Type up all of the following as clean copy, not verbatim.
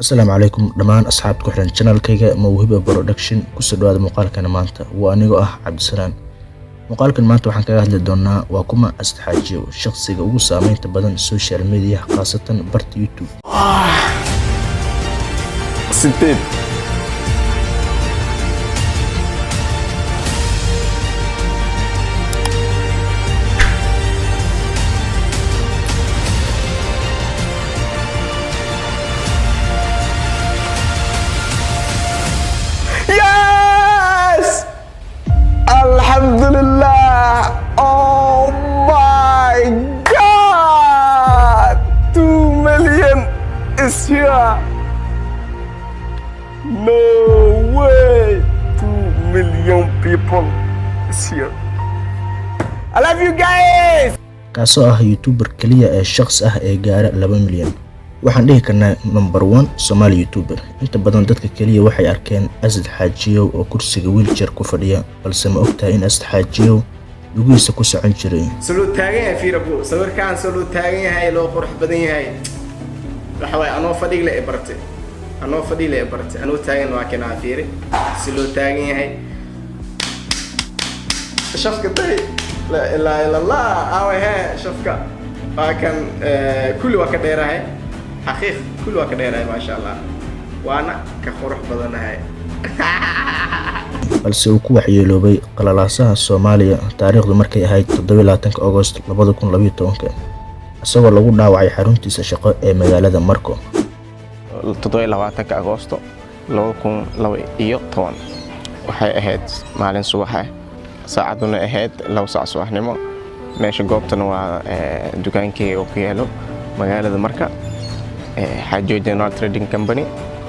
السلام عليكم دمان أصحاب كحرن channel كيجا موهبة برودكشن كسر هذا مقال كان مانتا وأنيقو عبد السلام مقال كان مانتا وحن كجاه للدونا وكما استحاجيو شخصي جو سامين تبادل السوشيال ميديا خاصة برت يوتيوب. سنتين الحمد لله. Oh my God, 2 million is here. No way, 2 million people is here. I love you guys. kaasoo ah youtuber kaliya ee shakhs ah ee gaara 2 milyan. waxaan dhihi karnaa number 1 Somali youtuber. inta badan dadka kaliya waxay arkeen Asad Xaajiyow oo kursiga wheelchair ku fadhiya, balse ma ogtahay in Asad Xaajiyow lugihiisa ku socon jiray. soo taagan yahay fiirabo sawirkaan soo taagan yahay loo qurux badan yahay. waxa way anoo fadhiga la bartay anoo taagan waa kana fiiri soo taagan yahay shafka tay la ilaha illa allah awahe shafka baakan kulli waa ka dheerahay حقيقة كل واحد داير ما شاء الله وأنا كخروح بدنا هاي balse uu ku waxyeeloobay qalalaasaha Soomaaliya taariikhdu markay ahayd 17 August 2012 asagoo lagu dhaawacay xaruntiisa shaqo ee magaalada Marko 17 August 2012 waxay ahayd maalin subax saacaduna ahayd 2 saac subaxnimo meesha goobtana waa dukaankii oo ku yaalo magaalada Marka حاجة جنرال تريدينج كمباني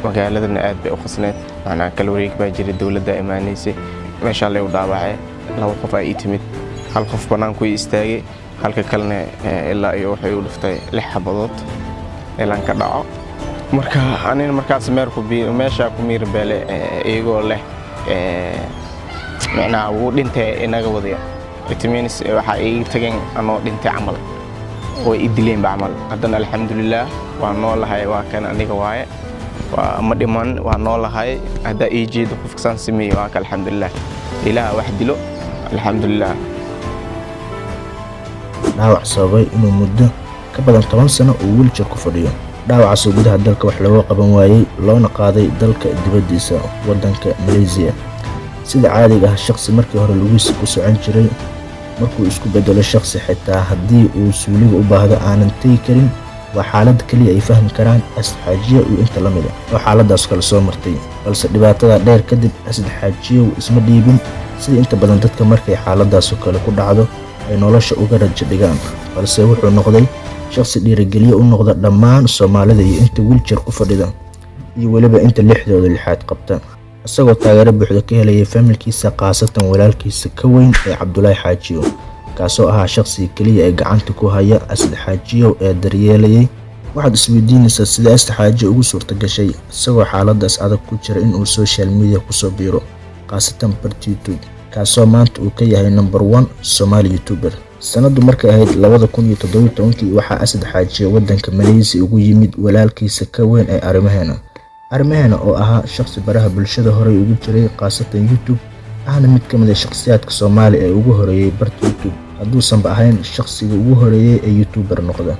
مقالة النقاد بأخصنات أنا كالوريك باجري الدولة دائما نيسي ما شاء الله ودابعه لو خفا يتمد هل خف بنان كوي استاجي هل كلنا إلا يوحي ولفتي لحبضات إلا انكدعو مركا أنا مركا سمير كبير ماشي كمير بالي يقول له معنا ودنت إنك وضيع التمينس وحقيقي تجين أنا دنت عمل وإدلين بعمل هذا الحمد لله وانول هاي وكان أنيق واي ومدمن وانول هاي هذا يجي دخوفكسان سمي واك الحمد لله إله واحد له الحمد لله dhaawac sababay inuu muddo ka badan 10 sano uu wheelchair ku fadhiyo. dhaawacaas gudaha dalka wax lagu qaban waayay loona qaaday dalka dibadiisa wadanka Malaysia. sida caadiga ah shakhsi markii hore lugihiisa ku socon jiray markuu isku bedelo shakhsi xitaa haddii uu suuliga u baahdo aanan tagi karin waa xaalad kaliya ay fahmi karaan Asad Xaajiyow iyo inta la mid ah oo xaaladaas kala soo martay. balse dhibaatada dheer kadib Asad Xaajiyow isma dhiibin sida inta badan dadka markay xaaladaas kale ku dhacdo ay nolosha uga rajo dhigaan, balse wuxuu noqday shakhsi dhiirigeliye u noqda dhammaan Soomaalida iyo inta wheelchair ku fadhida iyo waliba inta lixdooda lixaad qabta, asagoo taageero buuxda ka helaya familkiisa qaasatan walaalkiisa ka weyn ee Cabdullaahi Xaajiyow kaasoo ahaa shakhsiga kaliya ee gacanta ku haya Asad Xaajiyow ee daryeelayay. waxaad isweydiinaysaa sida Asad Xaajiyow ugu suurta gashay isagoo xaaladaas adag ku jira in uu social media ku soo biiro qaasatan barta YouTube kaasoo maanta uu ka yahay number 1 Somali youtuber. sanadu markay ahayd 2017 waxaa Asad Xaajiyow wadanka Malaysia ugu yimid walaalkiisa ka weyn ee arrimaheena oo ahaa shakhsi baraha bulshada horey ugu jiray qaasatan YouTube ahna mid ka mid ah shakhsiyaadka Soomaali ee ugu horeeyay barta YouTube hadduusan ba ahayn shakhsiga ugu horeeyay ee youtuber noqda.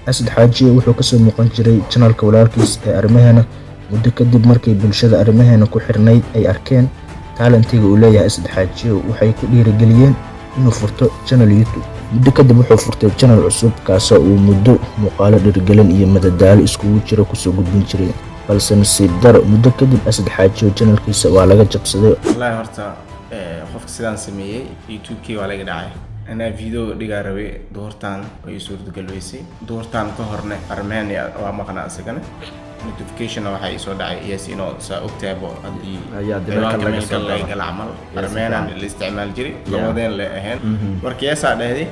Asad Xaajiyow wuxuu ka soo muuqan jiray channelka walaalkiisa ee arrimaheena muddo kadib markay bulshada arrimaheena ku xirnayd ay arkeen talentiga uu leeyahay Asad Xaajiyow waxay ku dhiirigeliyeen inuu furto channel YouTube. muddo kadib wuxuu furtay channel cusub kaasoo uu muddo muuqaalo dhiirigelin iyo madadaalo iskugu jira kusoo gudbin jiray, balse nasiib daro muddo kadib Asad Xaajiyow channelkiisa waa laga jabsaday. wallahi horta qofka sidaan sameeyay YouTube-kii waa laga dhacay. أنا فيديو دقار ربي دورتان ويسور دقل ويسي دورتان كهرنا أرماني ومقنا أسكنا notification أو حي صدق ياسينو سأكتبه هذه كمان كلا يقل عمل أرمانا الاستعمال جري لودين لهن وركيا سعد هذه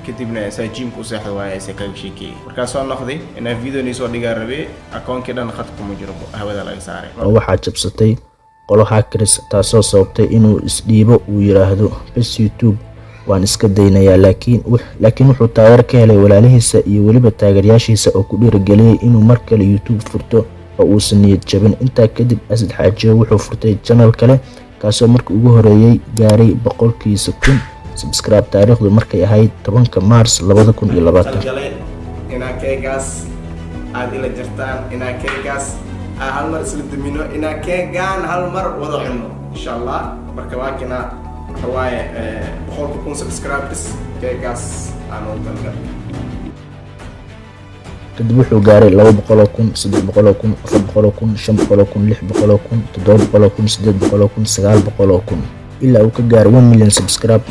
كتبنا سجيم كوسح ويسكال شيكي وركاسون ناخذي أنا فيديو نيسور دقار ربي أكون كده نخطكم مجربه هذا لا يسارع أو حاجة بسيطة قالوا hackers taasoo sababtay inuu isdhiibo uu yiraahdo bas YouTube waan iska daynayaa laakiin wuxuu taageer ka helay walaalihiisa iyo waliba taageerayaashiisa oo ku dhiirigeliyay inuu mar kale YouTube furto oo uusan niyad jabin. Intaa kadib Asad Xaajiyo wuxuu furtay channel kale kaasoo markii ugu horeeyay gaaray 100,000 subscribe taariikhdu markay ahayd 10 Maars 2020. inaa keegaas aad ila jirtaan, inaa keegaas hal mar isla dumino, inaa keegaan hal mar wada cunno insha Allah. marka waa kina waaye 100,000 subscribers keegaas aan u talgalay. kadib wuxuu gaaray 200,000 300,000 400,000 500,000 600,000 700,000 800,000 900,000 ilaa uu ka gaaray 1 million subscribe.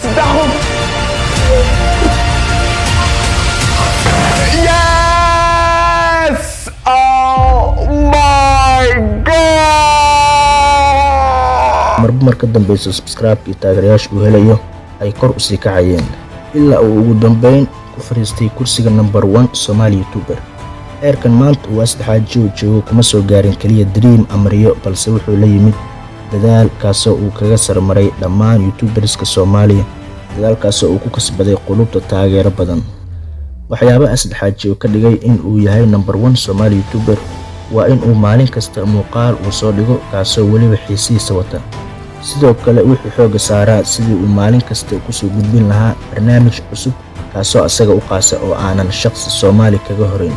Yes! Oh my God! marba ka dambeysa subscribe iyo taageerayaasha uu helayo ay kor u sii kacayeen ilaa uu ugu dambeyn ku fariistay kursiga number 1 Somali YouTuber. heerkan maanta uu Asad Xaajiyo joogo kuma soo gaarin kaliya dream amriyo, balse wuxuu la yimid dadaal kaasoo uu kaga sarmaray dhammaan YouTuberska Soomaaliya, dadaalkaasoo uu ku kasbaday qulubta taageero badan. waxyaabo Asad Xaajiyo ka dhigay in uu yahay number 1 Somali YouTuber waa in uu maalin kasta muuqaal uu soo dhigo kaasoo weliba xiisiisa wata. sidoo kale wuxuu xooga saaraa sidii uu maalin kasta ku soo gudbin lahaa barnaamij cusub kaasoo asaga u qaasa oo aanan shaqsi Soomaali kaga horeyn.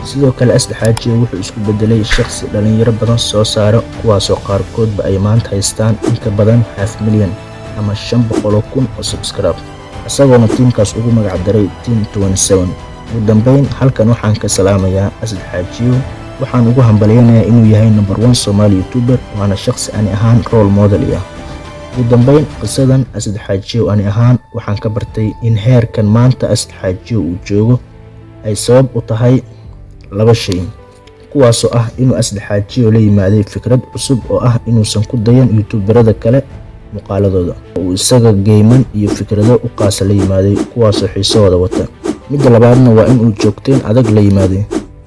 sidoo kale Asad Xaajiyo wuxuu isku bedelay shaqsi dhalinyaro badan soo saaro, kuwaasoo qaarkoodba ay maanta haystaan in ka badan 500,000 ama 500,000 oo subscribe, isagoona tiimkaas ugu magac daray Team 27. ugu dambeyn halkan waxaan ka salaamayaa Asad Xaajiyo, waxaan ugu hambaleynayaa inuu yahay number 1 Somali YouTuber, waana shaqsi ani ahaan role model ah. ugu dambeyn qisadan Asad Xaajiyo ani ahaan waxaan ka bartay in heerkan maanta Asad Xaajiyo uu joogo ay sabab u tahay laba shay, kuwaasoo ah inuu Asad Xaajiyo la yimaaday fikrad cusub oo ah inuusan ku dayan YouTuberada kale muuqaaladooda, uu isaga geeman iyo fikrado u qaasa la yimaaday kuwaasoo xiisahooda wata. midda labaadna waa in uu joogteen adag la yimaaday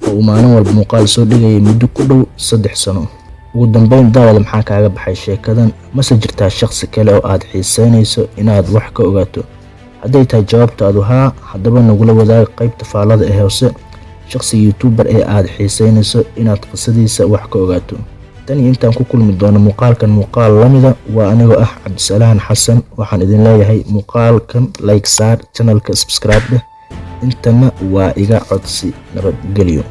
oo uu maalin walba muuqaal soo dhigayay muddo ku dhow 3 sano. ugu dambeyn daawada maxaa kaaga baxay sheekadan? mase jirtaa shaqsi kale oo aad xiiseynayso inaad wax ka ogaato? hadday tahay jawaabtaadu haa, haddaba nagula wadaag qaybta faallada ee hoose shaqsiga YouTuber ee aad xiiseynayso inaad qisadiisa wax ka ogaato. tan iyo intaan ku kulmi doono muuqaalkan muuqaal lamida, waa anigoo ah Cabdisalaan Xasan, waxaan idin leeyahay muuqaalkan like saar, channelka subscribe intana waa iga codsi. nabadgelyo.